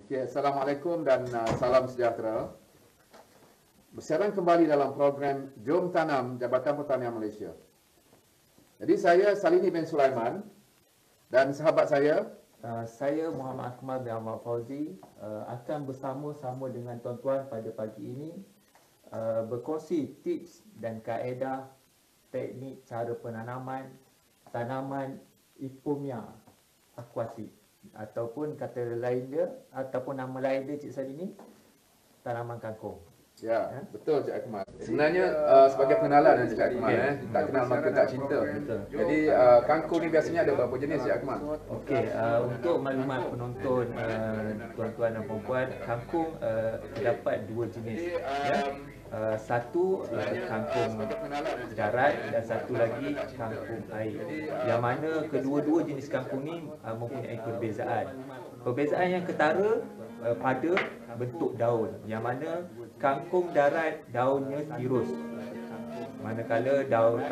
Okay, Assalamualaikum dan salam sejahtera. Bersiaran kembali dalam program Jom Tanam Jabatan Pertanian Malaysia. Jadi saya Salini bin Sulaiman dan sahabat saya Saya Muhammad Akmal bin Ahmad Fauzi akan bersama-sama dengan tuan-tuan pada pagi ini berkongsi tips dan kaedah teknik cara penanaman tanaman Ipomia aquatic ataupun kata lain dia ataupun nama lain dia Cik Salini, tanaman kangkung. Ya, betul Cik Akmal. Sebenarnya sebagai pengenalan Cik Akmal, tak kenal maka tak cinta. Betul. Jadi kangkung ni biasanya ada berapa jenis Cik Akmal? Okey, untuk maklumat penonton tuan-tuan dan puan-puan, kangkung terdapat dua jenis. Ya. Satu kangkung darat dan satu lagi kangkung air. Yang mana kedua-dua jenis kangkung ni mempunyai perbezaan. Perbezaan yang ketara pada bentuk daun. Yang mana kangkung darat daunnya tirus, manakala daun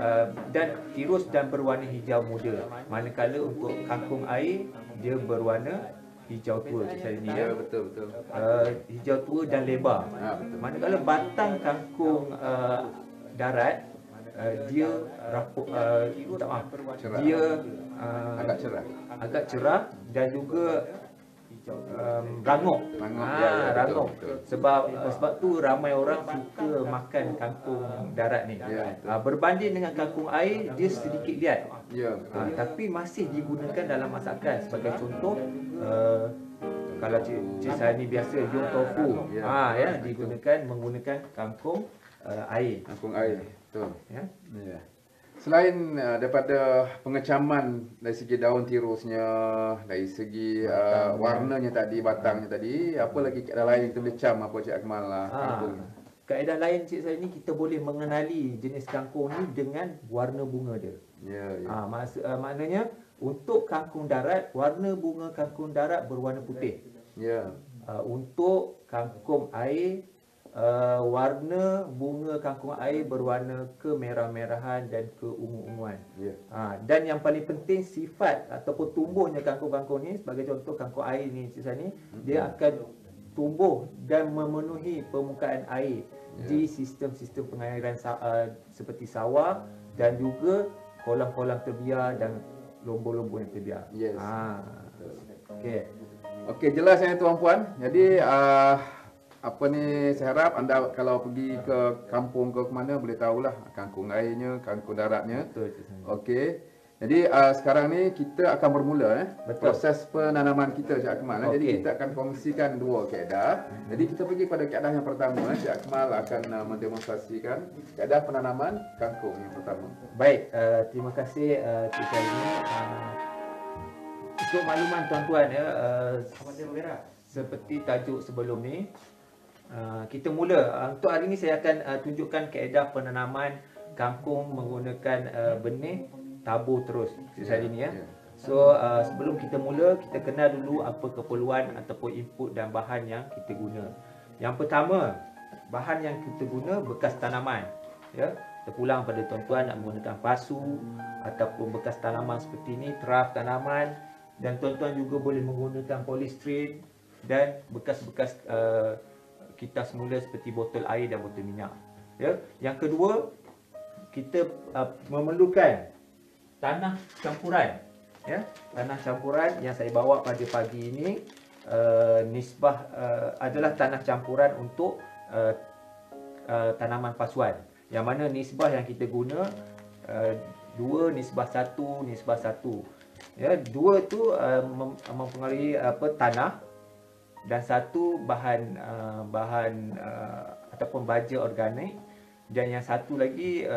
dan tirus dan berwarna hijau muda. Manakala untuk kangkung air dia berwarna hijau tua Cik Salini, ya. Betul. Hijau tua dan lebar. Betul. Manakala batang kangkung darat dia rapuk, Cerah. dia Agak cerah. agak cerah dan juga rangup. Ya, Rangup. betul. Sebab tu ramai orang suka makan kangkung darat ni. Ya, betul. Berbanding dengan kangkung air dia sedikit liat. Ya, betul. Tapi masih digunakan dalam masakan. Sebagai contoh kalau Cik Salini biasa jual tofu, Ya. digunakan menggunakan kangkung air. Kangkung air. Betul. Ya. Ya. Selain daripada pengecaman dari segi daun tirusnya, dari segi warnanya tadi, batangnya tadi, apa lagi kaedah lain kita boleh cam apa Cik Akmal kangkung? Kaedah lain Cik Salini, kita boleh mengenali jenis kangkung ni dengan warna bunga dia. Ya. Maknanya untuk kangkung darat, warna bunga kangkung darat berwarna putih. Ya. Untuk kangkung air, warna bunga kangkung air berwarna kemerah-merahan dan keungu-unguan. Ya. Dan yang paling penting sifat ataupun tumbuhnya kangkung-kangkung ni, sebagai contoh kangkung air ni Cik Salini, dia akan tumbuh dan memenuhi permukaan air di sistem-sistem pengairan seperti sawah dan juga kolam-kolam terbiar dan lombor-lombor yang terbiar. Yes. Okey. Okey, jelas ya tuan-puan. Jadi apa ni, saya harap anda kalau pergi ke kampung ke mana boleh tahulah kangkung airnya, kangkung daratnya. Betul Cik Salini. Okey. Jadi sekarang ni kita akan bermula Betul. proses penanaman kita Cik Akmal. Jadi Okey. kita akan kongsikan dua kaedah. Jadi kita pergi pada kaedah yang pertama. Cik Akmal akan mendemonstrasikan kaedah penanaman kangkung yang pertama. Baik, terima kasih Cik Salini. Untuk makluman tuan-tuan ya, seperti tajuk sebelum ni, kita mula. Untuk hari ni saya akan tunjukkan kaedah penanaman kangkung menggunakan benih tabur terus Cik Salini, ya. So sebelum kita mula, kita kenal dulu apa keperluan ataupun input dan bahan yang kita guna. Yang pertama, bahan yang kita guna bekas tanaman, ya. Terpulang pada tuan-tuan nak menggunakan pasu ataupun bekas tanaman seperti ini, traf tanaman, dan tuan-tuan juga boleh menggunakan polystyrene dan bekas-bekas kita semula seperti botol air dan botol minyak, ya. Yang kedua, kita memerlukan tanah campuran, ya. Tanah campuran yang saya bawa pada pagi ini nisbah adalah tanah campuran untuk tanaman pasuan, yang mana nisbah yang kita guna 2:1:1. Ya, 2 tu mempengaruhi tanah, dan 1 bahan ataupun baja organik, dan yang 1 lagi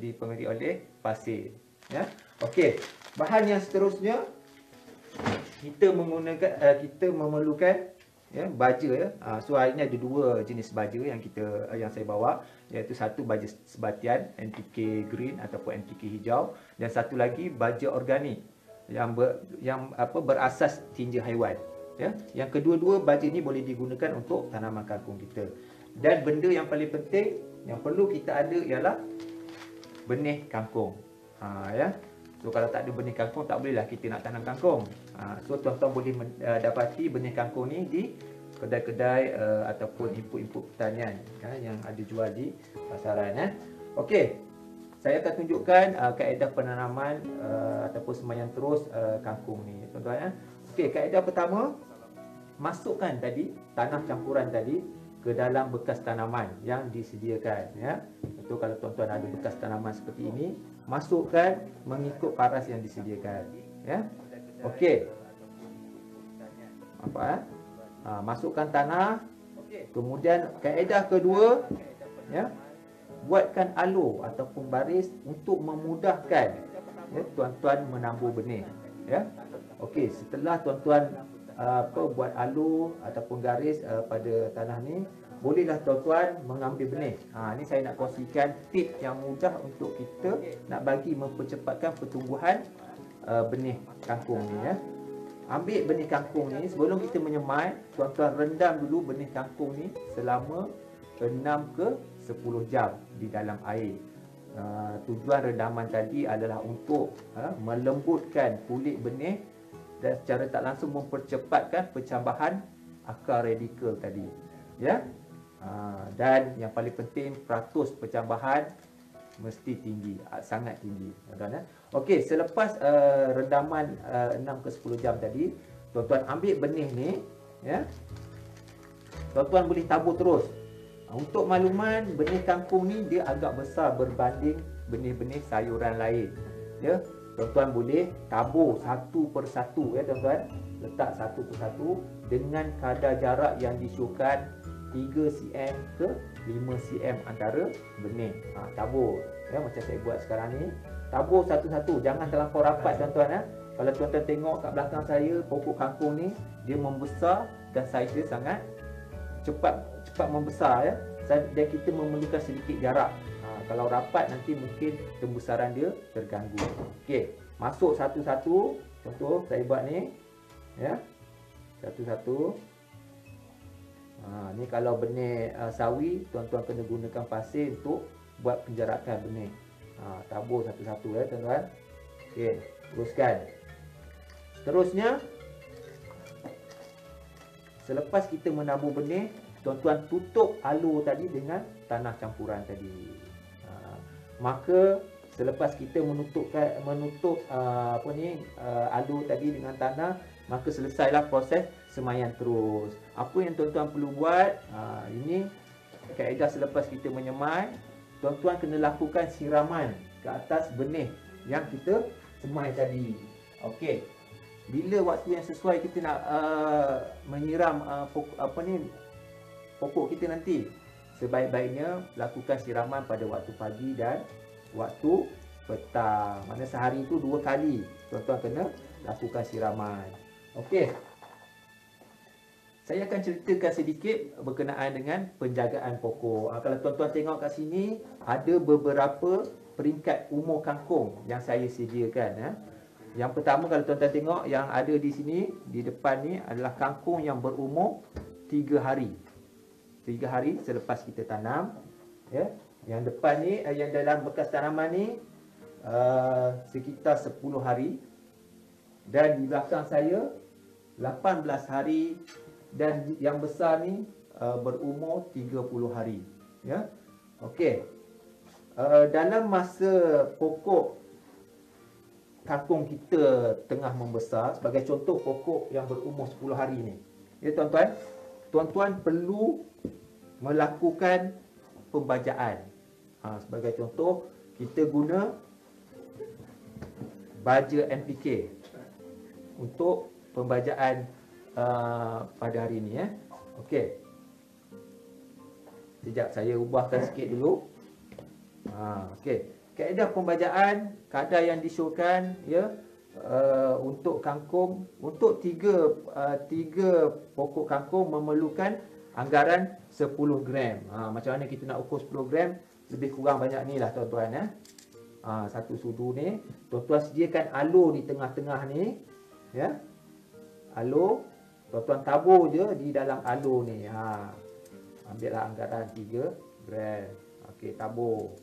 dipengaruhi oleh pasir, ya. Okey, bahan yang seterusnya kita memerlukan, ya, baja, ya. So hari ni ada 2 jenis baja yang saya bawa, iaitu 1 baja sebatian NPK green ataupun NPK hijau, dan 1 lagi baja organik yang berasas tinja haiwan, ya. Yang kedua-dua baja ni boleh digunakan untuk tanaman kangkung kita. Dan benda yang paling penting yang perlu kita ada ialah benih kangkung. Ya. So kalau tak ada benih kangkung, tak bolehlah kita nak tanam kangkung. So tuan-tuan boleh dapati benih kangkung ni di kedai-kedai ataupun input-input pertanian yang ada jual di pasaran. Okey, saya akan tunjukkan kaedah penanaman ataupun semaian terus kangkung ni, tuan-tuan. Okey, kaedah pertama, masukkan tadi tanah campuran tadi ke dalam bekas tanaman yang disediakan, ya. Itu kalau tuan-tuan ada bekas tanaman seperti ini, masukkan mengikut paras yang disediakan, ya. Okey. Masukkan tanah. Kemudian kaedah kedua, ya, buatkan alur ataupun baris untuk memudahkan, ya, tuan-tuan menabur benih, ya. Okey, setelah tuan-tuan buat alur ataupun garis pada tanah ni, bolehlah tuan-tuan mengambil benih. Ni saya nak kongsikan tip yang mudah untuk kita nak bagi mempercepatkan pertumbuhan benih kangkung ni, ya. Ambil benih kangkung ni, sebelum kita menyemai, tuan-tuan rendam dulu benih kangkung ni selama 6 ke 10 jam di dalam air. Tujuan rendaman tadi adalah untuk melembutkan kulit benih dan secara tak langsung mempercepatkan pencambahan akar radikal tadi, ya. Dan yang paling penting, peratus pencambahan mesti tinggi, sangat tinggi, tuan-tuan. Okey, selepas rendaman 6 ke 10 jam tadi, tuan-tuan ambil benih ni, ya. Tuan-tuan boleh tabur terus. Untuk makluman, benih kangkung ni dia agak besar berbanding benih-benih sayuran lain, ya. Tuan-tuan boleh tabur satu persatu, ya tuan-tuan. Letak satu persatu dengan kadar jarak yang disyorkan 3 cm ke 5 cm antara benih. Tabur, ya, macam saya buat sekarang ni. Tabur satu-satu, jangan terlampau rapat, tuan-tuan. Kalau tuan-tuan tengok kat belakang saya, pokok kangkung ni dia membesar dan saiz dia sangat cepat membesar, ya. Dan kita memerlukan sedikit jarak. Kalau rapat nanti mungkin pembesaran dia terganggu. Okey, masuk satu-satu. Contoh saya buat ni, ya. Satu-satu. Ni kalau benih sawi, tuan-tuan kena gunakan pasir untuk buat penjarakan benih. Tabur satu-satu, ya tuan-tuan. Okey, teruskan. Seterusnya, selepas kita menabur benih, tuan-tuan tutup alur tadi dengan tanah campuran tadi. Maka selepas kita menutup alur tadi dengan tanah, maka selesailah proses semaian terus. Apa yang tuan-tuan perlu buat, ini kaedah selepas kita menyemai, tuan-tuan kena lakukan siraman ke atas benih yang kita semai tadi. Okey. Bila waktu yang sesuai kita nak menyiram pokok kita nanti, sebaik-baiknya lakukan siraman pada waktu pagi dan waktu petang. Mana sehari itu 2 kali tuan-tuan kena lakukan siraman. Okey. Saya akan ceritakan sedikit berkenaan dengan penjagaan pokok. Kalau tuan-tuan tengok kat sini, ada beberapa peringkat umur kangkung yang saya sediakan. Yang pertama, kalau tuan-tuan tengok yang ada di sini, di depan ni adalah kangkung yang berumur 3 hari. 3 hari selepas kita tanam, ya. Yang depan ni, yang dalam bekas tanaman ni sekitar 10 hari. Dan di belakang saya 18 hari. Dan yang besar ni berumur 30 hari, ya. Okey. Dalam masa pokok kangkung kita tengah membesar, sebagai contoh pokok yang berumur 10 hari ni, ya tuan-tuan, tuan-tuan perlu melakukan pembajaan. Sebagai contoh, kita guna baja NPK untuk pembajaan pada hari ini, ya. Okey. Sekejap saya ubahkan sikit dulu. Okey. Kaedah pembajaan, kadar yang disyorkan, ya, untuk kangkung, untuk tiga pokok kangkung memerlukan anggaran 10 gram. Macam mana kita nak ukur 10 gram? Lebih kurang banyak ni lah, tuan-tuan, ya. Satu sudu ni, tuan-tuan sediakan alur di tengah-tengah ni, ya. Alur, tuan-tuan tabur je di dalam alur ni. Ambillah anggaran 3 gram. Okey, tabur.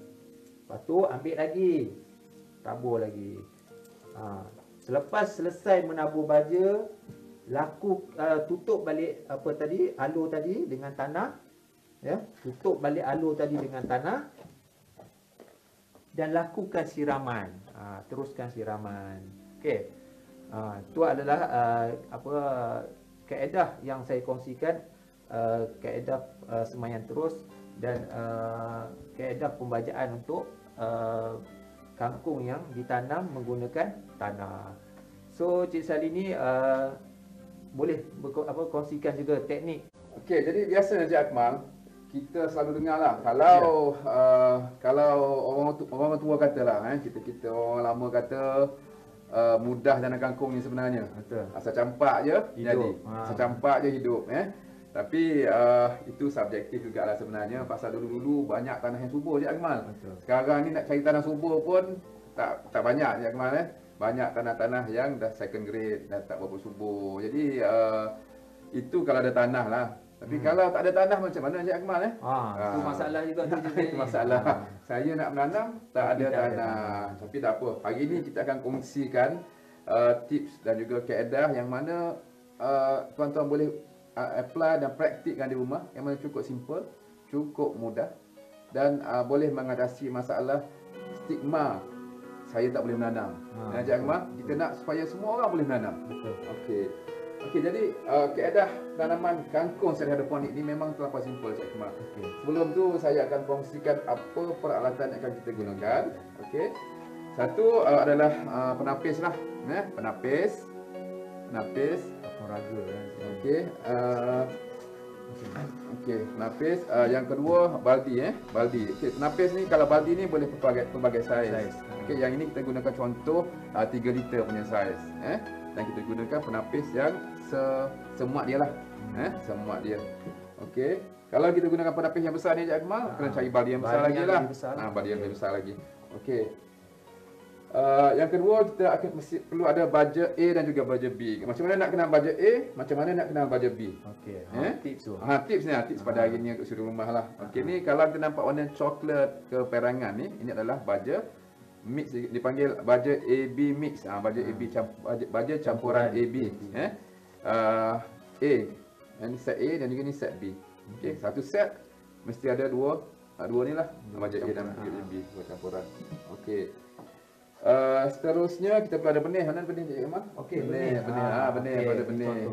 Lepas tu ambil lagi, tabur lagi. Selepas selesai menabur baja, tutup balik alur tadi dengan tanah, ya, tutup balik alur tadi dengan tanah dan lakukan siraman. Teruskan siraman. Okey. Itu adalah kaedah yang saya kongsikan, kaedah semaian terus dan kaedah pembajaan untuk kangkung yang ditanam menggunakan tanah. So Cik Salini boleh kongsikan juga teknik. Okey, jadi biasa Encik Akmal, kita selalu dengar lah kalau orang tua katalah, kita orang lama kata mudah tanam kangkung ni sebenarnya. Betul. Asal campak je Hidup. jadi. Asal campak je hidup, Tapi itu subjektif jugalah sebenarnya, pasal dulu-dulu banyak tanah yang subur je Akmal. Betul. Sekarang ni nak cari tanah subur pun tak banyak je Akmal. Banyak tanah-tanah yang dah second grade, dah tak berapa subur. Jadi itu kalau ada tanah lah. Tapi kalau tak ada tanah macam mana Encik Akmal Itu masalah juga tu. Itu masalah. Saya nak menanam tak ada tanah. Tapi tak apa. Hari ni kita akan kongsikan tips dan juga kaedah yang mana tuan-tuan boleh apply dan praktikkan di rumah, yang mana cukup simple, cukup mudah dan boleh mengatasi masalah stigma saya tak boleh menanam. Encik Akmal, kita nak supaya semua orang boleh menanam. Betul. Okey, jadi kaedah tanaman kangkung secara hidroponik ni memang terlalu simple Encik Akmal. Sebelum tu saya akan kongsikan apa peralatan yang akan kita gunakan. Okey. Satu adalah penapis lah, penapis. Raga Okey. Okey, penapis. Yang kedua baldi. Okey, penapis ni kalau baldi ni boleh pelbagai saiz. Okey, yang ini kita gunakan contoh 3 liter punya saiz, Dan kita gunakan penapis yang semuat dia lah, semuat dia. Okey. Kalau kita gunakan penapis yang besar ni Encik Akmal, kena cari baldi yang besar lagi lah. Baldi yang lebih besar lagi. Okey. Yang kedua, kita akan perlu ada baja A dan juga baja B. Macam mana nak kenal baja A, macam mana nak kenal baja B. Okey. Tips tu. Tips ni, tips pada hari ni untuk suri rumah lah. Okey, ni kalau kita nampak warna coklat keperangan ni, ini adalah baja mix, dipanggil baja AB mix. Baja AB baja campuran AB. A. Ini set A dan juga ni set B. Okey, satu set mesti ada dua ni lah, baja A dan baja B, dua campuran. Okey. Seterusnya kita perlu ada benih. Mana benih Cik Akmal? Okey, benih.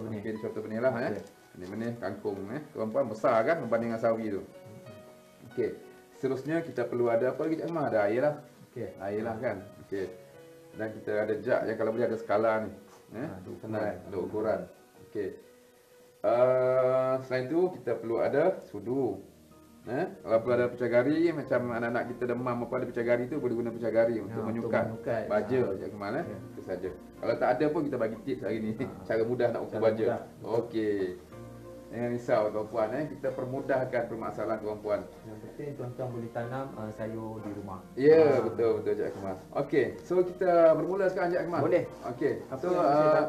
Okey, contoh benih lah. Ini benih kangkung. Tuan-puan besar kan berbanding dengan sawi tu. Okey. Seterusnya kita perlu ada apa lagi Cik Akmal? Ada air lah. Okey, air lah kan. Okey. Dan kita ada jak yang kalau boleh ada skala ni. Ada ukuran. Okey. Selain tu kita perlu ada sudu. Kalau perlu ada pecahgari, macam anak-anak kita demam apa ada pecahgari tu, boleh guna pecahgari untuk menyukat baja Cik Akmal. Itu saja. Kalau tak ada pun kita bagi tips hari ni, cara mudah nak ukur baja. Okey. Jangan risau tuan-puan, kita permudahkan permasalahan tuan-puan. Yang penting tuan-tuan boleh tanam sayur di rumah. Ya, betul Cik Akmal. Okey, so kita bermula sekarang Cik Akmal. Boleh. Okey. So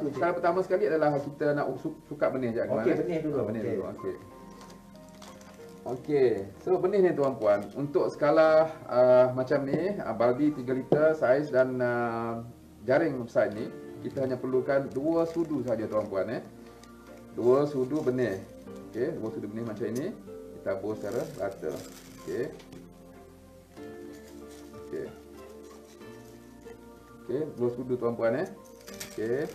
sekarang pertama sekali adalah kita nak sukat benih Cik Akmal. Okey, benih dulu. Okey. Okey, so benih ni tuan-puan, untuk skala macam ni, baldi 3 liter saiz dan jaring besar ni, kita hanya perlukan 2 sudu saja tuan-puan. 2 sudu benih. Okey, 2 sudu benih macam ini, kita tabur secara rata. Okey. Okey, 2 sudu tuan-puan. Okey.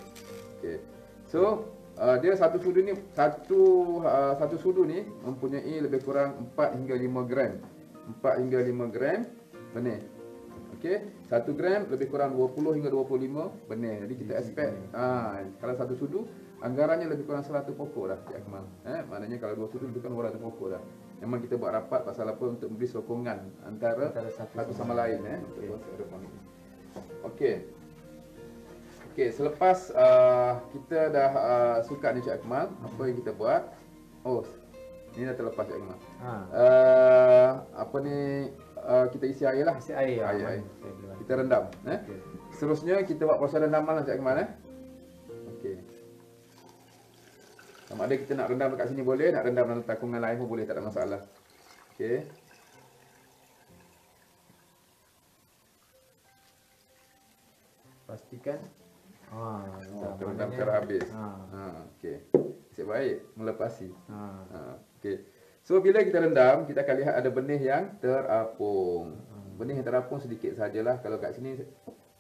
So dia satu sudu ni satu sudu ni mempunyai lebih kurang 4 hingga 5 gram. 4 hingga 5 gram benih. Okey, 1 gram lebih kurang 20 hingga 25 benih. Jadi kita expect kalau satu sudu anggarannya lebih kurang 100 pokok dah Cik Akmal. Maknanya kalau 2 sudu lebih kurang 200 pokok dah. Memang kita buat rapat pasal apa, untuk memberi sokongan antara satu sama lain untuk proses hidroponik. Okey. Okey, selepas kita dah sukat ni Cik Akmal, apa yang kita buat? Oh, ni dah terlepas Cik Akmal. Apa ni, kita isi air lah. Isi air. Air. Kita rendam. Seterusnya kita buat proses rendaman lah Cik Akmal. Okey. Sama ada kita nak rendam dekat sini boleh, nak rendam dalam takungan lain pun boleh, tak ada masalah. Okey. pastikan. Terendam secara habis. Okey. Nasib baik melepasi. Okey. So bila kita rendam, kita akan lihat ada benih yang terapung. Benih yang terapung sedikit sajalah. Kalau kat sini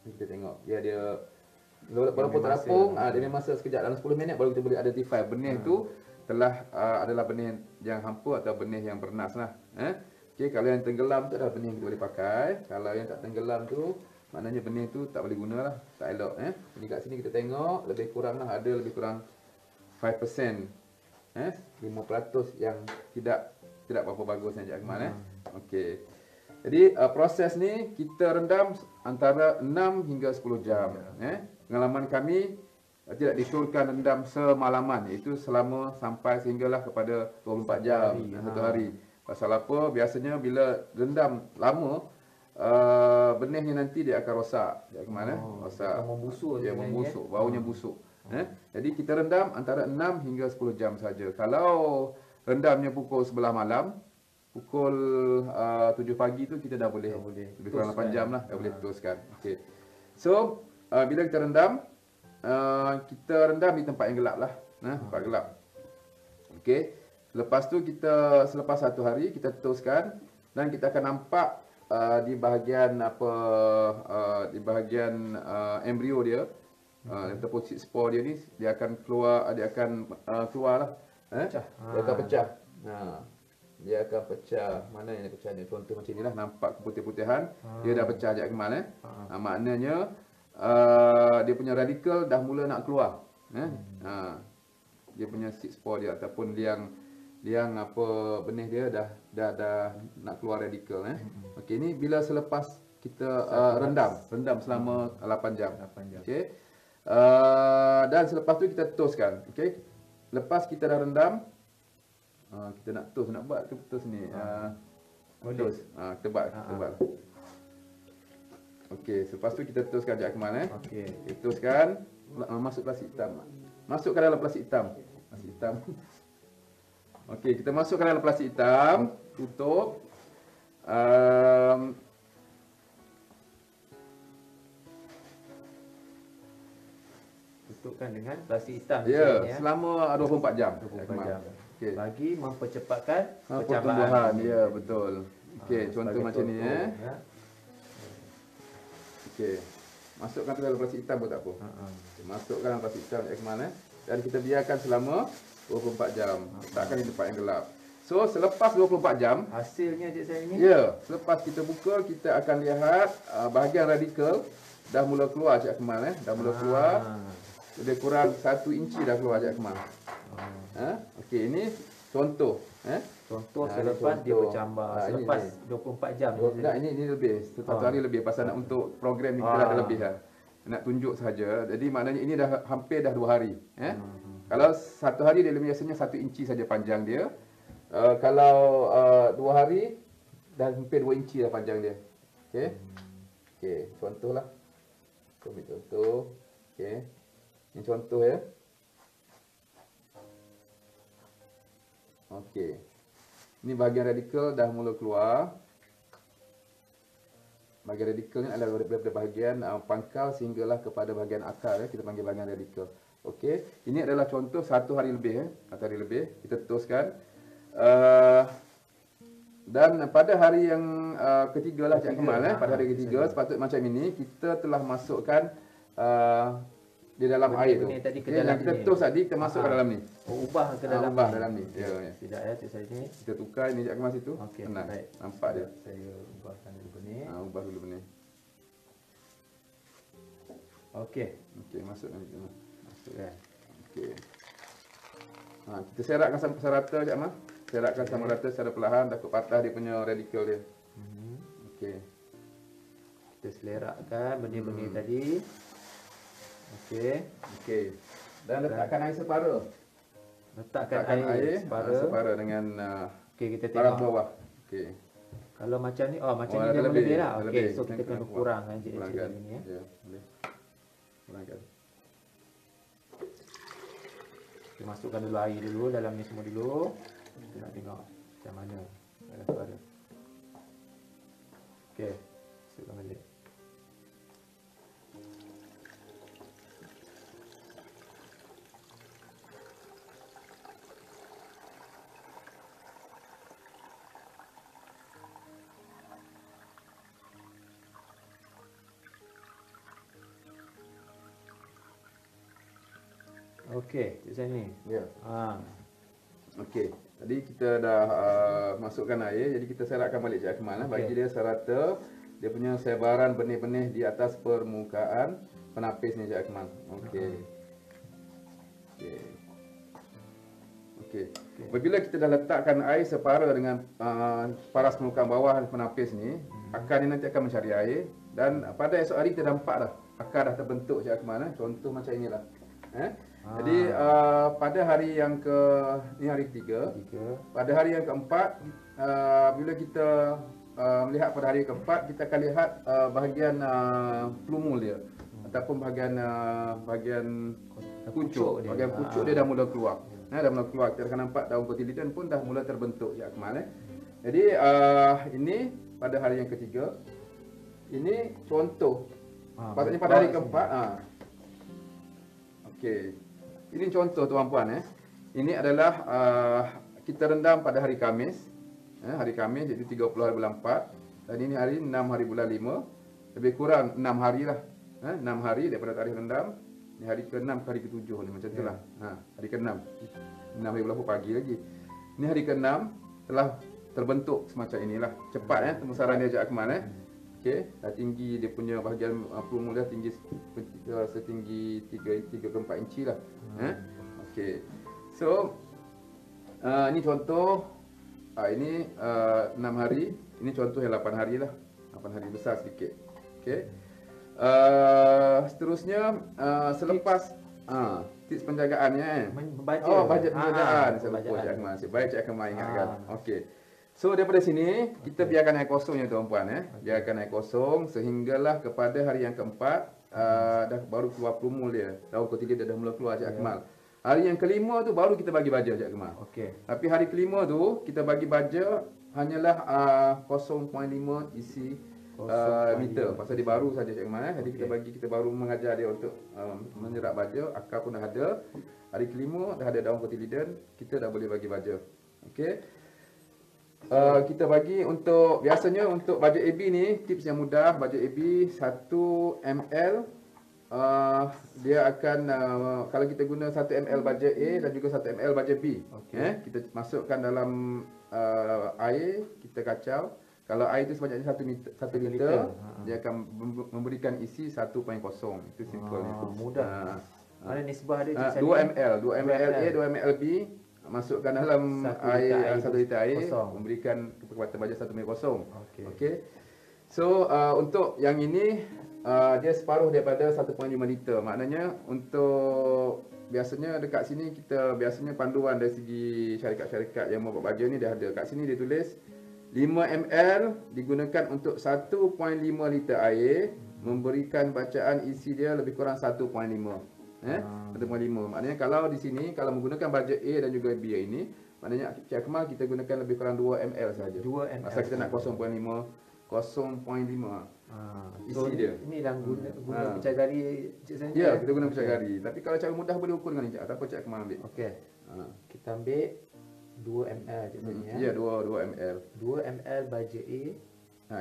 kita tengok dia walaupun terapung, dia ambil masa sekejap, dalam 10 minit baru kita boleh identify benih itu telah adalah benih yang hampa atau benih yang bernas lah. Okey, kalau yang tenggelam tu adalah benih yang kita boleh pakai. Kalau yang tak tenggelam tu maknanya benih tu tak boleh guna lah, tak elok. Jadi kat sini kita tengok lebih kurang lah, ada lebih kurang 5%, 5% yang tidak berapa bagus yang Cik Akmal. Okey. Jadi proses ni kita rendam antara 6 hingga 10 jam. Pengalaman kami tidak disyorkan rendam semalaman, iaitu selama sampai sehinggalah kepada 24 jam, satu hari. Pasal apa? Biasanya bila rendam lama, benih ni nanti dia akan rosak. Dia akan mana? Rosak. Akan membusuk. Dia membusuk, baunya busuk. Jadi kita rendam antara 6 hingga 10 jam saja. Kalau rendamnya pukul 11 malam, pukul 7 pagi tu kita dah boleh lebih kurang 8 jam lah, dah boleh teruskan. Okey. So, bila kita rendam di tempat yang gelap lah. Tempat gelap. Okey. Lepas tu selepas 1 hari kita teruskan dan kita akan nampak di bahagian embrio dia, ataupun seed spore dia ni, dia akan keluar lah. Dia akan pecah. Dia akan pecah. Mana yang pecah ni? Contoh macam ni lah, nampak keputih-putihan, dia dah pecah Cik Akmal. Maknanya dia punya radikal dah mula nak keluar. Dia punya seed spore dia ataupun liang benih dia dah nak keluar radikal. Okey, ni bila selepas kita rendam selama 8 jam. Okey. Dan selepas tu kita toskan. Okey. Lepas kita dah rendam, kita nak buat ke tos ni? Tos. Kita buat. Okey, selepas tu kita toskan Cik Akmal. Okey. Kita toskan, masuk plastik hitam. Masukkan dalam plastik hitam. Okey, kita masukkan dalam plastik hitam, tutup. Tutupkan dengan plastik hitam. Selama 24 jam. 24 jam. Okey. Bagi mempercepatkan pertumbuhan. Ya, betul. Okey, contoh macam ni Okey. Masukkan ke dalam plastik hitam pun tak apa. Masukkan dalam plastik hitam dan kita biarkan selama 24 jam. Letakkan di tempat yang gelap. So, selepas 24 jam, hasilnya Cik saya ni? Ya, selepas kita buka, kita akan lihat bahagian radikal dah mula keluar Cik Akmal. Dah mula keluar. Lebih kurang 1 inci dah keluar Cik Akmal. Okey, ini contoh. Contoh selepas dia bercambah. Selepas 24 jam. Ini lebih. 1 hari lebih. Pasal nak untuk program ni kita dah lebih lah. Nak tunjuk saja. Jadi maknanya ini dah hampir 2 hari. Kalau 1 hari dia biasanya 1 inci saja panjang dia. Kalau 2 hari dah hampir 2 inci dah panjang dia. Okey, contohlah. Ambil contoh. Okey. Ini contoh ya. Okey. Ini bahagian radikal dah mula keluar. Bahagian radikal ni adalah daripada bahagian pangkal sehinggalah kepada bahagian akar. Kita panggil bahagian radikal. Okey. Ini adalah contoh 1 hari lebih. 1 hari lebih. Kita teruskan. Dan pada hari yang ketiga lah Cik Akmal. Pada hari ketiga sepatutnya macam ini kita telah masukkan di dalam air tu. Yang kita tos tadi kita masukkan dalam ni. Ubah ke dalam ubah dalam ni. Ya. Tidak ya Cik saya ni. Kita tukar ini Cik Akmal situ. Tenang. Nampak dia. Saya ubahkan dulu benih. Ubah dulu benih. Okey. Okey, masuk nanti. Masukkan. Okey. Kita serakkan sampai rata Cik Akmal. Serakkan sama rata secara perlahan, takut patah dia punya radikal dia. Okey. Kita selerakkan benih-benih tadi. Okey. Dan letakkan air separa. Letakkan air separa dengan okey, kita parah tengok bawah. Okey. Kalau macam ni, macam ni dia lebih lah. Okey, so kita kena kurangkan Cik ni ya. Ya, boleh. Kurangkan. Kita masukkan dulu air dulu dalam ni semua dulu. Kita nak tengok macam mana suara. Okey, masukkan balik. Okey, Cik Sani. Ya. Ha. Okey. Jadi kita dah masukkan air, jadi kita seratkan balik Cik Akmal. Okey. Bagi dia serata dia punya sebaran benih-benih di atas permukaan penapis ni Cik Akmal. Okey. Okey. Okey. Apabila kita dah letakkan air separa dengan paras permukaan bawah penapis ni, akar ni nanti akan mencari air dan pada esok hari kita nampak dah akar dah terbentuk Cik Akmal. Contoh macam inilah. Jadi pada hari yang ni hari ketiga. Pada hari yang keempat, bila kita melihat pada hari keempat, kita akan lihat bahagian plumul dia ataupun bahagian pucuk. Bahagian pucuk dia dah mula keluar. Dah mula keluar. Kita akan nampak daun cotyledon pun dah mula terbentuk Cik Akmal. Jadi ini pada hari yang ketiga. Ini contoh. Patutnya pada hari keempat. Okey. Ini contoh tuan-puan. Ini adalah kita rendam pada hari Khamis. Hari Khamis iaitu 30 hari bulan 4. Dan ini hari 6 hari bulan 5. Lebih kurang 6 hari lah. 6 hari daripada tarikh rendam. Ini hari ke-6 ke hari ke-7 ni macam itulah. Hari ke-6. 6 hari bulan 4 pagi lagi. Ini hari ke-6 telah terbentuk semacam inilah. Cepat pembesaran dia Cik Akmal. Okey, dah tinggi dia punya bahagian plumul dah tinggi setinggi 3 ke 4 inci lah. Okey. So ini contoh ini 6 hari, ini contoh yang 8 hari lah. 8 hari besar sedikit. Okey. Seterusnya selepas tips penjagaannya bajet penjagaan. Saya lupa Cik Akmal. Baik Cik Akmal ingatkan. Okey. So daripada sini kita biarkan air kosongnya tuan-puan biarkan air kosong sehinggalah kepada hari yang keempat dah baru keluar plumul dia. Daun cotyledon dah mula keluar Cik Akmal. Hari yang kelima tu baru kita bagi baja Cik Akmal. Okey. Tapi hari kelima tu kita bagi baja hanyalah 0.5 isi meter. Pasal dia baru saja Cik Akmal. Jadi kita baru mengajar dia untuk menyerap baja, akar pun dah ada. Hari kelima dah ada daun cotyledon, kita dah boleh bagi baja. Okey. Kita bagi untuk biasanya untuk bajet AB ni tips yang mudah. Bajet AB 1 ml dia akan kalau kita guna 1 ml bajet A dan juga 1 ml bajet B. Kita masukkan dalam air, kita kacau. Kalau air itu sebanyak 1 liter, dia akan memberikan isi 1.0. Itu simple. Mudah. Ada nisbah dia 2 ml, 2 ml A, 2 ml B. Masukkan dalam air 1 liter air kosong. Memberikan kekuatan baja 1.0. Okey. So untuk yang ini dia separuh daripada 1.5 liter. Maknanya untuk biasanya dekat sini kita biasanya panduan dari segi syarikat-syarikat yang membuat baja ni dia ada. Kat sini dia tulis 5 ml digunakan untuk 1.5 liter air, memberikan bacaan isi dia lebih kurang 1.5. 1.5. Maknanya kalau di sini kalau menggunakan bajet A dan juga B ini, maknanya Cik Akmal kita gunakan lebih kurang 2 ml saja. 2 ml. Asal kita nak 0.5 isi dia. Ini dah guna pecahgari Cik Sani. Ya, kita guna pecahgari. Tapi kalau cara mudah boleh ukur dengan ni Cik. Ataupun Cik Akmal ambil. Okey. Kita ambil 2 ml Cik Sani ya. Ya, 2 ml. 2 ml bajet A.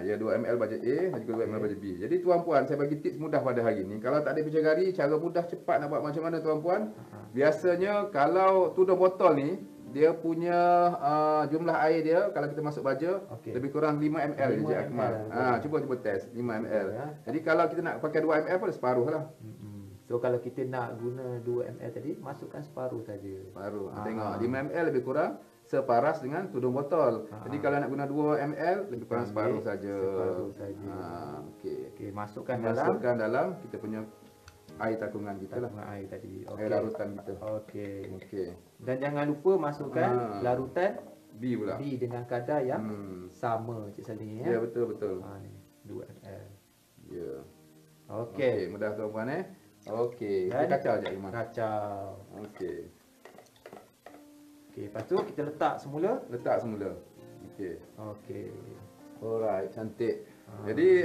Ya 2 ml bajet A dan juga 2 ml bajet B. Jadi tuan-puan, saya bagi tips mudah pada hari ni. Kalau tak ada pecahgari, cara mudah cepat nak buat macam mana tuan-puan? Biasanya kalau tudung botol ni, dia punya jumlah air dia kalau kita masuk baja lebih kurang 5 ml je Cik Akmal. Cuba test 5 ml. Jadi kalau kita nak pakai 2 ml pun separuh lah. So kalau kita nak guna 2 ml tadi, masukkan separuh saja. Separuh. Tengok 5 ml lebih kurang separas dengan tudung botol. Jadi kalau nak guna 2 ml lebih kurang separuh saja. Separuh saja. Okey, masukkan dalam kita punya air takungan kita lah. Air tadi. Air larutan kita. Okey. Dan jangan lupa masukkan larutan B pula. B dengan kadar yang sama Cik Sani ya. Ya betul. 2 ml. Ya. Okey. Mudah tuan-puan Okey. Kita kacau je Iman. Kacau. Okey. Lepas tu kita letak semula. Okey. Alright, cantik. Ah. Jadi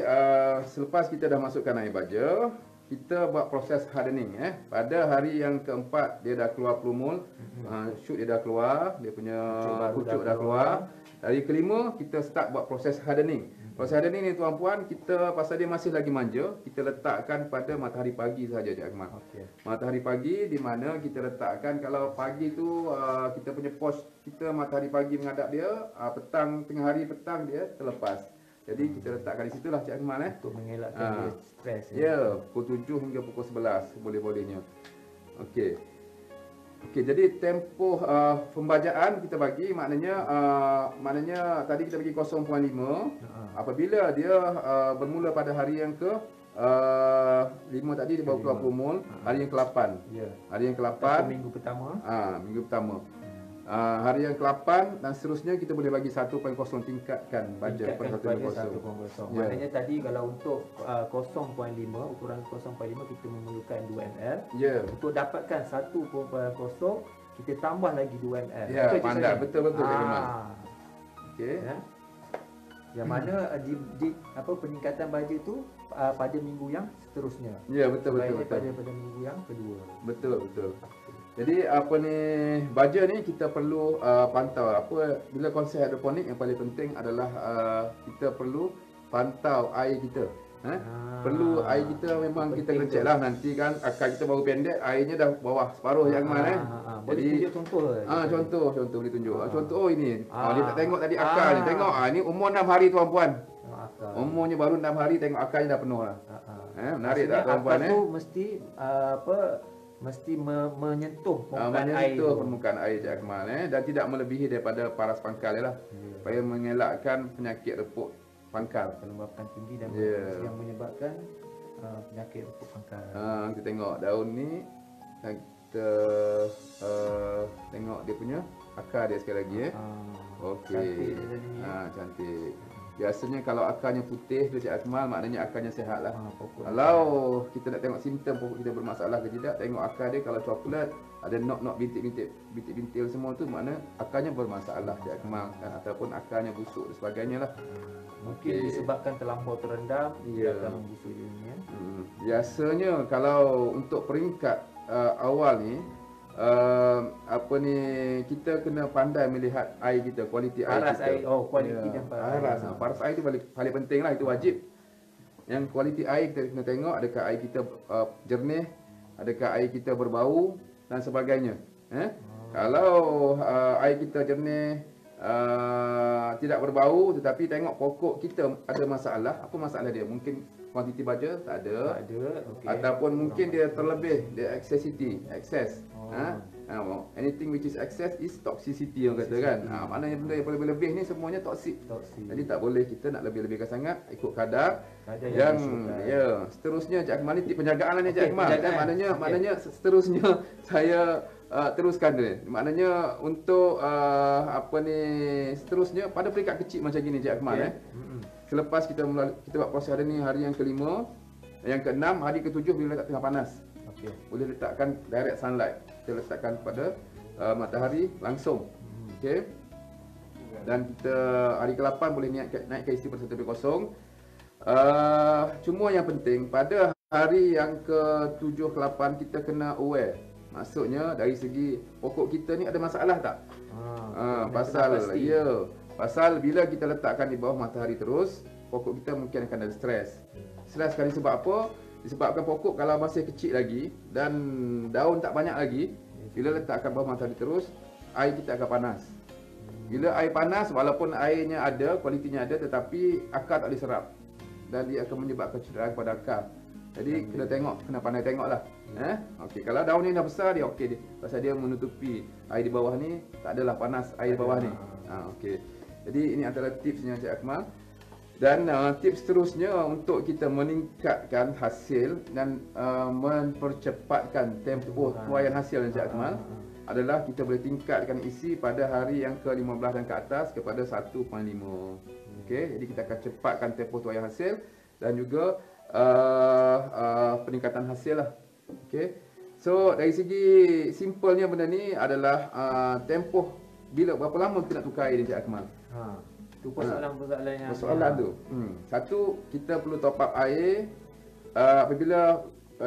selepas kita dah masukkan air baja, kita buat proses hardening. Pada hari yang keempat dia dah keluar plumul, shoot dia dah keluar, dia punya pucuk dah keluar. Hari kelima kita start buat proses hardening. Proses hardening ni tuan-puan, kita pasal dia masih lagi manja, kita letakkan pada matahari pagi saja Cik Akmal. Matahari pagi di mana kita letakkan, kalau pagi tu kita punya pos kita matahari pagi menghadap dia, petang tengah hari petang dia terlepas. Jadi kita letakkan di situlah Cik Akmal untuk mengelakkan dia stres. Ya, pukul 7 hingga pukul 11 boleh-bolehnya. Okey. Jadi tempoh pembajaan kita bagi maknanya tadi kita bagi 0.5. Apabila dia bermula pada hari yang ke 5 tadi dia baru keluar plumul, hari yang ke-8. Ya. Hari yang ke-8 minggu pertama. Minggu pertama. Hari yang ke-8 dan seterusnya kita boleh bagi 1.0, tingkatkan baja kepada 1.0. Maknanya tadi kalau untuk 0.5, ukuran 0.5 kita memerlukan 2 ml. Untuk dapatkan 1.0 kita tambah lagi 2 ml. Ya, pandai betul-betul Okey. Yang mana peningkatan baja tu pada minggu yang seterusnya. Ya, betul. Pada minggu yang kedua. Betul. Jadi baja ni kita perlu pantau. Bila konsep hidroponik yang paling penting adalah kita perlu pantau air kita. Perlu air kita memang kita kena check lah, nanti kan akar kita baru pendek, airnya dah bawah separuh yang mana. Jadi contoh. Contoh boleh tunjuk. Contoh ini. Dia tak tengok tadi akar ni. Tengok ni umur 6 hari tuan-puan. Umurnya baru 6 hari, tengok akarnya dah penuh lah. Menarik tak tuan-puan? Akar tu mesti menyentuh permukaan air Cik Akmal dan tidak melebihi daripada paras pangkal lah. Supaya mengelakkan penyakit repuk pangkal, kelembapan tinggi dan yang menyebabkan penyakit repuk pangkal. Kita tengok daun ni, kita tengok dia punya akar dia sekali lagi. Okey. Cantik. Biasanya kalau akarnya putih tu Cik Akmal, maknanya akarnya sihat lah. Kalau kita nak tengok simptom pokok kita bermasalah ke tidak, tengok akar dia. Kalau coklat, ada nok-nok bintik-bintil semua tu, makna akarnya bermasalah Cik Akmal, ataupun akarnya busuk dan sebagainya lah. Mungkin disebabkan terlampau terendam, dia akan membusuk dia. Biasanya kalau untuk peringkat awal ni, kita kena pandai melihat air kita, kualiti air paras kita. Air, kualiti dan paras. Paras air tu paling penting lah, itu wajib. Yang kualiti air kita kena tengok, adakah air kita jernih, adakah air kita berbau dan sebagainya. Kalau air kita jernih, tidak berbau, tetapi tengok pokok kita ada masalah, apa masalah dia? Mungkin kuantiti baja tak ada. Ataupun mungkin dia terlebih, dia excess. Anything which is excess is toxicity orang kata kan. Maknanya benda yang lebih-lebih ni semuanya toksik. Jadi tak boleh kita nak lebih-lebihkan sangat, ikut kadar yang seterusnya Cik Akmal ni tip penjagaan lah ni Cik Akmal. Maknanya seterusnya saya teruskan dia. Maknanya untuk seterusnya pada peringkat kecil macam gini Cik Akmal. Selepas kita buat proses hari ni, hari yang kelima, yang keenam, hari ketujuh bila letak tengah panas. Boleh letakkan direct sunlight. Kita letakkan pada matahari langsung. Dan kita hari ke-8 boleh naikkan isi pada 1.0. Cuma yang penting pada hari yang ke-7 ke-8 kita kena aware. Maksudnya dari segi pokok kita ni ada masalah tak? Pasal bila kita letakkan di bawah matahari terus, pokok kita mungkin akan ada stres. Stres sekali sebab apa? Disebabkan pokok kalau masih kecil lagi dan daun tak banyak lagi, bila letakkan bawah matahari terus, air kita akan panas. Bila air panas, walaupun airnya ada, kualitinya ada, tetapi akar tak boleh serap dan dia akan menyebabkan cederaan pada akar. Jadi kena pandai tengok lah. Kalau daun ni dah besar, dia okey. Pasal dia menutupi air di bawah ni, tak adalah panas air di bawah ni. Jadi ini antara tipsnya Cik Akmal. Dan tips seterusnya untuk kita meningkatkan hasil dan mempercepatkan tempoh tuaian hasil Cik Akmal adalah kita boleh tingkatkan isi pada hari yang ke-15 dan ke atas kepada 1.5. Jadi kita akan cepatkan tempoh tuaian hasil dan juga peningkatan hasil lah. So dari segi simpelnya benda ni adalah tempoh berapa lama kita nak tukar air ni Cik Akmal. Itu persoalan-persoalan yang tu. Satu, kita perlu top up air apabila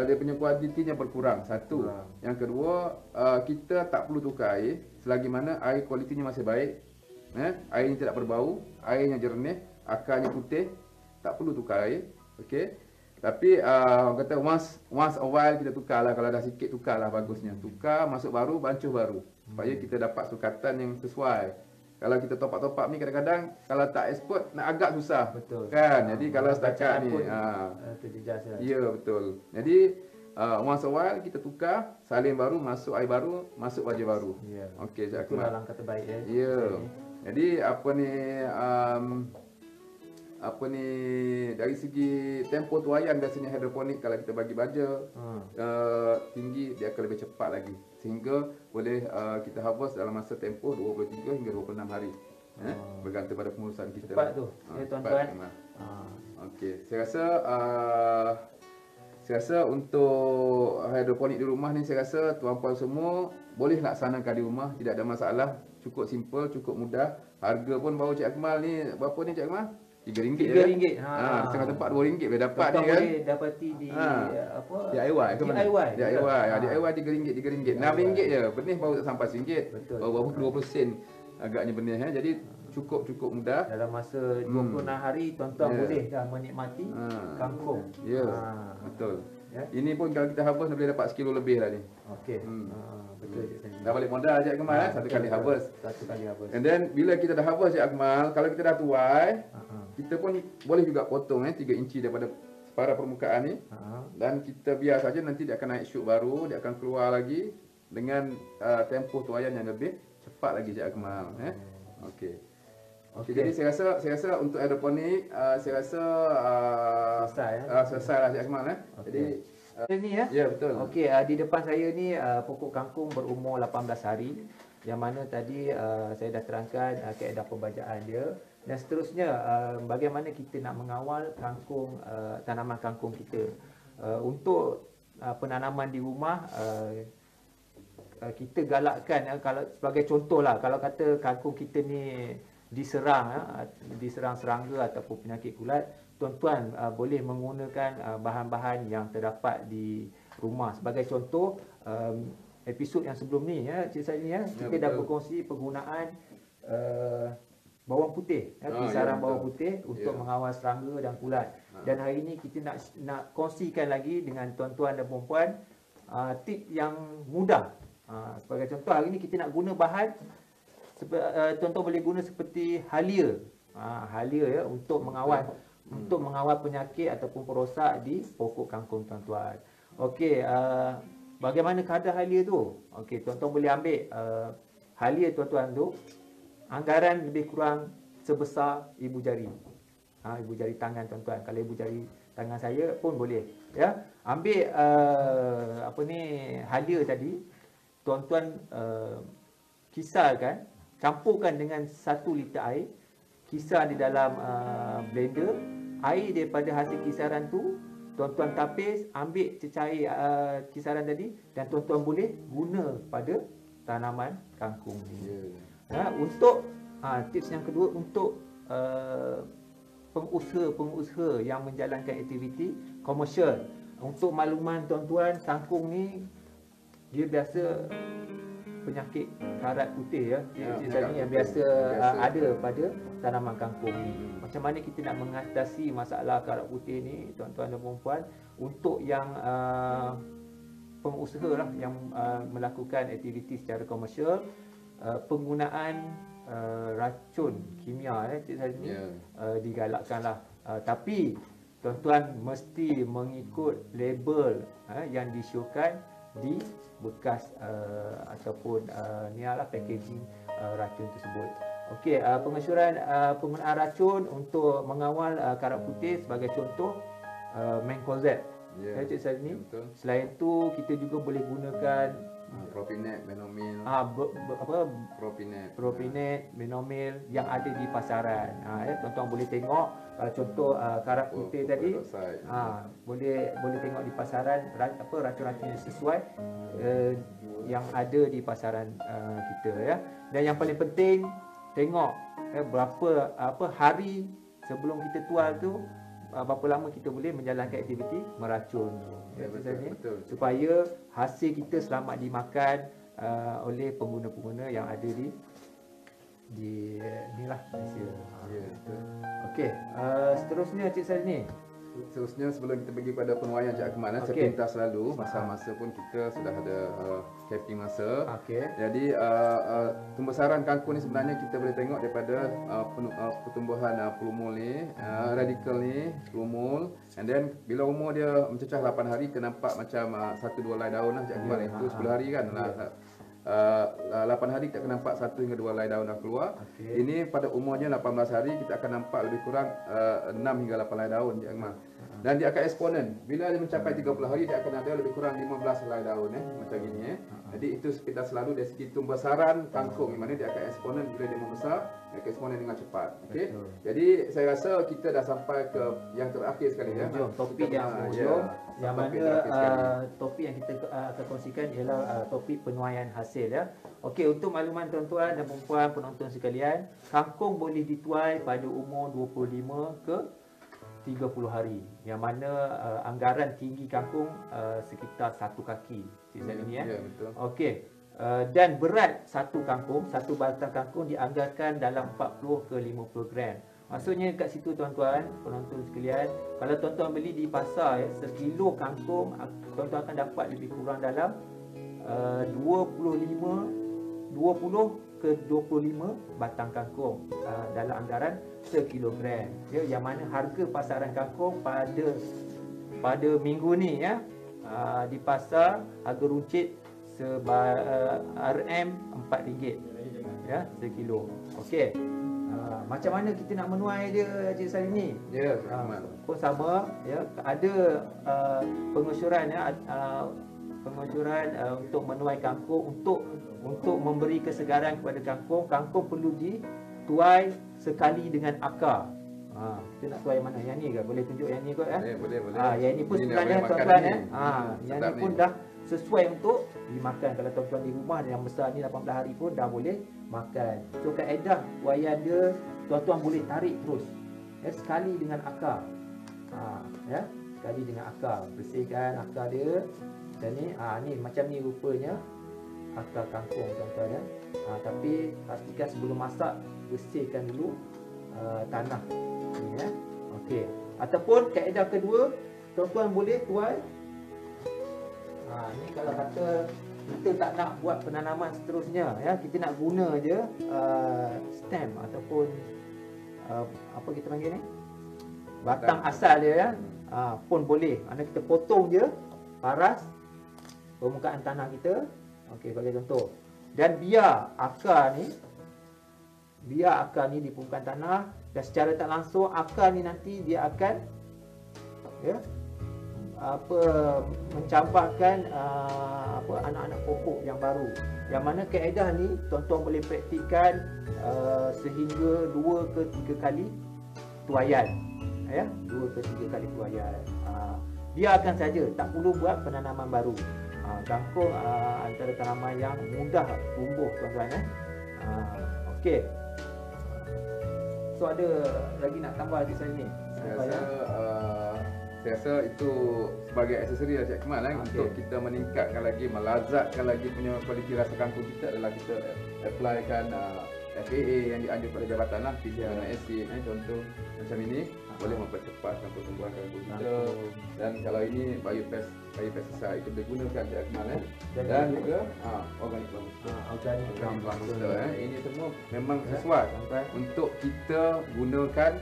dia punya kuantitinya berkurang. Satu. Yang kedua, kita tak perlu tukar air selagi mana air kualitinya masih baik. Airnya tidak berbau, airnya jernih, akarnya putih, tak perlu tukar air. Okey. Tapi orang kata once a while kita tukarlah, kalau dah sikit tukarlah bagusnya. Tukar, masuk baru, bancuh baru. Supaya kita dapat sukatan yang sesuai. Kalau kita top up ni kadang-kadang kalau tak export nak agak susah. Betul. Kan? Jadi kalau setakat ni terjejas lah. ya betul. Jadi once a while kita tukar, salin baru, masuk air baru, masuk wajah baru. Ya. Okey, Cik Itulah Akmal. langkah terbaik ya. Ya. Jadi apa ni dari segi tempoh tuaian biasanya hidroponik kalau kita bagi baja tinggi, dia akan lebih cepat lagi sehingga boleh kita harvest dalam masa tempoh 23 hingga 26 hari. Bergantung pada pengurusan kita. Cepat tu. Ya tuan-tuan. Okey, saya rasa untuk hidroponik di rumah ni, saya rasa tuan-puan semua boleh laksanakan di rumah, tidak ada masalah. Cukup simple, cukup mudah. Harga pun baru Cik Akmal ni berapa ni Cik Akmal? RM3 je. RM3. Setengah tempat RM2 boleh dapat ni kan. Boleh dapati di apa? DIY ke mana? DIY. DIY RM3, RM6 je. Benih baru tak sampai RM1. Betul. Baru 20 sen agaknya benih Jadi cukup mudah. Dalam masa 26 hari tuan-tuan boleh dah menikmati kangkung. Ya. Betul. Ya. Ini pun kalau kita harvest boleh dapat sekilo lebih lah ni. Okey. Betul Cik Sanji. Dah balik modal Cik Akmal satu kali harvest. Satu kali harvest. And then bila kita dah harvest Cik Akmal, kalau kita dah tuai, kita pun boleh juga potong 3 inci daripada separuh permukaan ni. Dan kita biar saja, nanti dia akan naik shoot baru, dia akan keluar lagi dengan tempoh tuaian yang lebih cepat lagi Cik Akmal. Okey. Jadi saya rasa untuk hidroponik saya rasa selesai lah Cik Akmal Jadi ini ya. ya betul. Okey, di depan saya ni pokok kangkung berumur 18 hari yang mana tadi saya dah terangkan kaedah pembajaan dia, dan seterusnya bagaimana kita nak mengawal kangkung, tanaman kangkung kita. Untuk penanaman di rumah, kita galakkan kalau sebagai contohlah, kalau kata kangkung kita ni diserang serangga ataupun penyakit kulat, tuan-tuan boleh menggunakan bahan-bahan yang terdapat di rumah. Sebagai contoh, episod yang sebelum ni Cik Saini kita dah berkongsi penggunaan bawang putih, kisaran bawang putih untuk mengawal serangga dan kulat. Dan hari ini kita nak kongsikan lagi dengan tuan-tuan dan puan-puan tip yang mudah. Sebagai contoh, hari ini kita nak guna bahan tuan-tuan boleh guna seperti halia. Halia untuk mengawal penyakit ataupun perosak di pokok kangkung tuan-tuan. Okey, bagaimana kadar halia tu? Okey, tuan-tuan boleh ambil halia tuan-tuan tu, anggaran lebih kurang sebesar ibu jari. Ibu jari tangan tuan-tuan. Kalau ibu jari tangan saya pun boleh. Ya, ambil halia tadi, tuan-tuan kisarkan, campurkan dengan 1 liter air, kisar di dalam blender. Air daripada hasil kisaran tu tuan-tuan tapis, ambil cecair kisaran tadi, dan tuan-tuan boleh guna pada tanaman kangkung ni. Untuk tips yang kedua, untuk pengusaha yang menjalankan aktiviti komersial. Untuk makluman tuan-tuan, kangkung ni dia biasa penyakit karat putih yang biasa ada pada tanaman kangkung ni. Macam mana kita nak mengatasi masalah karat putih ni tuan-tuan dan puan-puan? Untuk yang pengusaha lah yang melakukan aktiviti secara komersial, penggunaan racun kimia Cik Saini digalakkanlah. Tapi tuan-tuan mesti mengikut label yang disyorkan di bekas ataupun packaging racun tersebut. Okey, penggunaan racun untuk mengawal karat putih, sebagai contoh Mancozeb. Cik Saini. Selain tu kita juga boleh gunakan Propinet, Benomil. Propinet, Benomil yang ada di pasaran. Tuan-tuan boleh tengok, kalau contoh karat putih tadi, boleh tengok di pasaran racun-racun yang sesuai yang ada di pasaran kita Dan yang paling penting, tengok berapa hari sebelum kita tual tu berapa lama kita boleh menjalankan aktiviti meracun Ya, Cik betul, Saini, betul. supaya hasil kita selamat dimakan oleh pengguna-pengguna yang ada di inilah Malaysia. Ya, betul. Okey, seterusnya Cik Saini. Seterusnya sebelum kita pergi pada penuaian Cik Akmal, saya Okey. pintas selalu masa-masa pun kita sudah ada capping masa. Okey. Jadi pembesaran kangkung ni sebenarnya kita boleh tengok daripada pertumbuhan plumul ni, radikal ni, plumul, and then bila umur dia mencecah 8 hari kita nampak macam 1-2 helai daun lah Cik Akmal. Itu 10 hari kan. 8 hari kita akan nampak 1 hingga 2 helai daun dah keluar. Okey. Ini pada umurnya 18 hari kita akan nampak lebih kurang 6 hingga 8 helai daun Cik Akmal. Dan dia akan eksponen. Bila dia mencapai 30 hari dia akan ada lebih kurang 15 helai daun macam gini Jadi itu kita selalu dari segi pembesaran kangkung, di mana dia akan eksponen bila dia membesar, dia akan eksponen dengan cepat. Okey. Betul. Jadi saya rasa kita dah sampai ke yang terakhir sekali Hujung, topik yang hujung, yang mana topik yang kita akan kongsikan ialah topik penuaian hasil ya. Okey, untuk makluman tuan-tuan dan puan penonton sekalian, kangkung boleh dituai pada umur 25 ke 30 hari, yang mana anggaran tinggi kangkung sekitar 1 kaki Cik Saini Ya, betul. Okey. Dan berat satu batang kangkung dianggarkan dalam 40 ke 50 gram. Maksudnya kat situ tuan-tuan, penonton sekalian, kalau tuan-tuan beli di pasar sekilo kangkung, tuan-tuan akan dapat lebih kurang dalam 20 ke 25 batang kangkung dalam anggaran sekilogram. Ya, yang mana harga pasaran kangkung pada minggu ni ya, di pasar harga runcit RM4 ya sekilo. Okey. Macam mana kita nak menuai dia Cik Saini? Ya, Cik Akmal. Pun sama ya, ada pengusyuran ya, pengusyuran untuk menuai kangkung, untuk memberi kesegaran kepada kangkung. Kangkung perlu dituai sekali dengan akar. Kita nak tuai mana? Yang ni ke? Boleh tunjuk yang ni kot ya? Boleh. Yang ini pun Ini sebenarnya nak boleh tuan-tuan makan ya. ni. Yang Sedap ni pun ni. dah sesuai untuk dimakan. Kalau tuan-tuan di rumah yang besar ni 18 hari pun dah boleh makan. So kaedah tuaian dia, tuan-tuan boleh tarik terus ya, sekali dengan akar. Ya, sekali dengan akar. Bersihkan akar dia. Dan ni macam ni rupanya akar kangkung tuan-tuan ya. Tapi pastikan sebelum masak bersihkan dulu tanah ni ya. Okey. Ataupun kaedah kedua, tuan-tuan boleh tuai ni kalau kata kita tak nak buat penanaman seterusnya ya, kita nak guna je stem ataupun apa kita panggil ni, batang asal dia ya, pun boleh. Mana kita potong je paras permukaan tanah kita. Okey, bagi contoh. Dan biar akar ni di permukaan tanah, dan secara tak langsung akar ni nanti dia akan ya mencampakkan anak-anak pokok yang baru. Yang mana kaedah ni tuan-tuan boleh praktikkan sehingga 2 ke 3 kali tuaian ya, 2 ke 3 kali tuaian. Biarkan saja, tak perlu buat penanaman baru. Kangkung antara tanaman yang mudah tumbuh tuan-tuan ya. Okey. So ada lagi nak tambah di sini? Saya rasa itu sebagai aksesori lah Cik Akmal untuk kita meningkatkan lagi, melazatkan lagi punya kualiti rasa kangkung kita adalah kita applykan FAA yang dianjurkan oleh Jabatan lah, Physical Acid contoh macam ini boleh mempercepatkan pertumbuhan kangkung kita. Dan kalau ini biopesticide itu boleh gunakan Cik Akmal dan juga organic composter. Ini semua memang sesuai untuk kita gunakan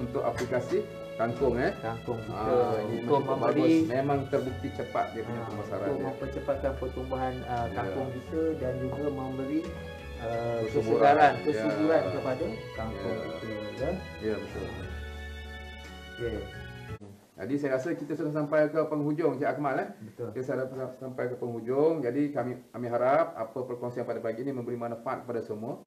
untuk aplikasi kangkung kangkung kita untuk memberi, memang terbukti cepat dia punya pembesaran untuk mempercepatkan pertumbuhan kangkung kita dan juga memberi kesuburan kepada kangkung kita ya betul. Okey. Jadi saya rasa kita sudah sampai ke penghujung Cik Akmal Betul. Kita sudah sampai ke penghujung. Jadi kami harap apa perkongsian pada pagi ini memberi manfaat kepada semua.